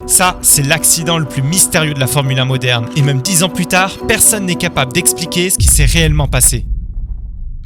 Ça, c'est l'accident le plus mystérieux de la Formule 1 moderne, et même 10 ans plus tard, personne n'est capable d'expliquer ce qui s'est réellement passé.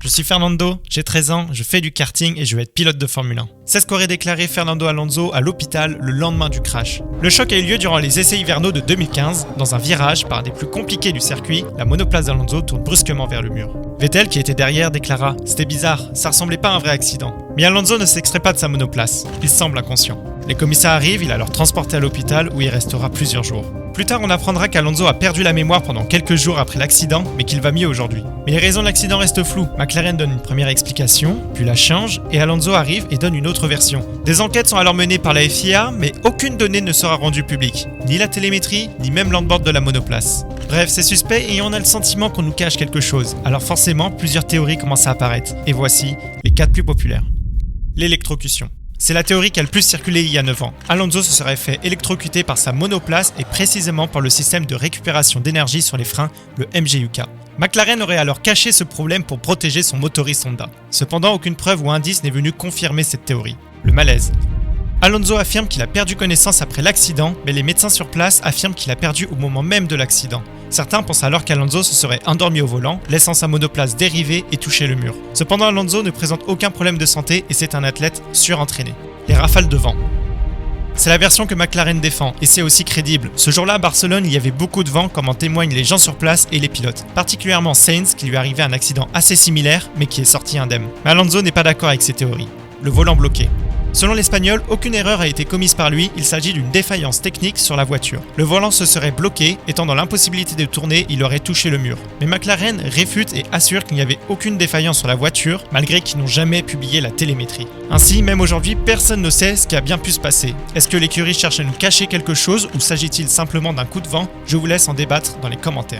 Je suis Fernando, j'ai 13 ans, je fais du karting et je vais être pilote de Formule 1. C'est ce qu'aurait déclaré Fernando Alonso à l'hôpital le lendemain du crash. Le choc a eu lieu durant les essais hivernaux de 2015. Dans un virage, par un des plus compliqués du circuit, la monoplace d'Alonso tourne brusquement vers le mur. Vettel, qui était derrière, déclara « C'était bizarre, ça ressemblait pas à un vrai accident ». Mais Alonso ne s'extrait pas de sa monoplace. Il semble inconscient. Les commissaires arrivent, il est alors transporté à l'hôpital où il restera plusieurs jours. Plus tard, on apprendra qu'Alonso a perdu la mémoire pendant quelques jours après l'accident, mais qu'il va mieux aujourd'hui. Mais les raisons de l'accident restent floues. McLaren donne une première explication, puis la change, et Alonso arrive et donne une autre version. Des enquêtes sont alors menées par la FIA, mais aucune donnée ne sera rendue publique. Ni la télémétrie, ni même l'onboard de la monoplace. Bref, c'est suspect et on a le sentiment qu'on nous cache quelque chose. Alors forcément, plusieurs théories commencent à apparaître. Et voici les 4 plus populaires. L'électrocution. C'est la théorie qui a le plus circulé il y a 9 ans. Alonso se serait fait électrocuter par sa monoplace et précisément par le système de récupération d'énergie sur les freins, le MGUK. McLaren aurait alors caché ce problème pour protéger son motoriste Honda. Cependant, aucune preuve ou indice n'est venu confirmer cette théorie. Le malaise. Alonso affirme qu'il a perdu connaissance après l'accident, mais les médecins sur place affirment qu'il a perdu au moment même de l'accident. Certains pensent alors qu'Alonso se serait endormi au volant, laissant sa monoplace dériver et toucher le mur. Cependant, Alonso ne présente aucun problème de santé et c'est un athlète surentraîné. Les rafales de vent. C'est la version que McLaren défend, et c'est aussi crédible. Ce jour-là à Barcelone, il y avait beaucoup de vent, comme en témoignent les gens sur place et les pilotes. Particulièrement Sainz, qui lui arrivait un accident assez similaire, mais qui est sorti indemne. Mais Alonso n'est pas d'accord avec ces théories. Le volant bloqué. Selon l'Espagnol, aucune erreur a été commise par lui, il s'agit d'une défaillance technique sur la voiture. Le volant se serait bloqué, étant dans l'impossibilité de tourner, il aurait touché le mur. Mais McLaren réfute et assure qu'il n'y avait aucune défaillance sur la voiture, malgré qu'ils n'ont jamais publié la télémétrie. Ainsi, même aujourd'hui, personne ne sait ce qui a bien pu se passer. Est-ce que l'écurie cherche à nous cacher quelque chose ou s'agit-il simplement d'un coup de vent? Je vous laisse en débattre dans les commentaires.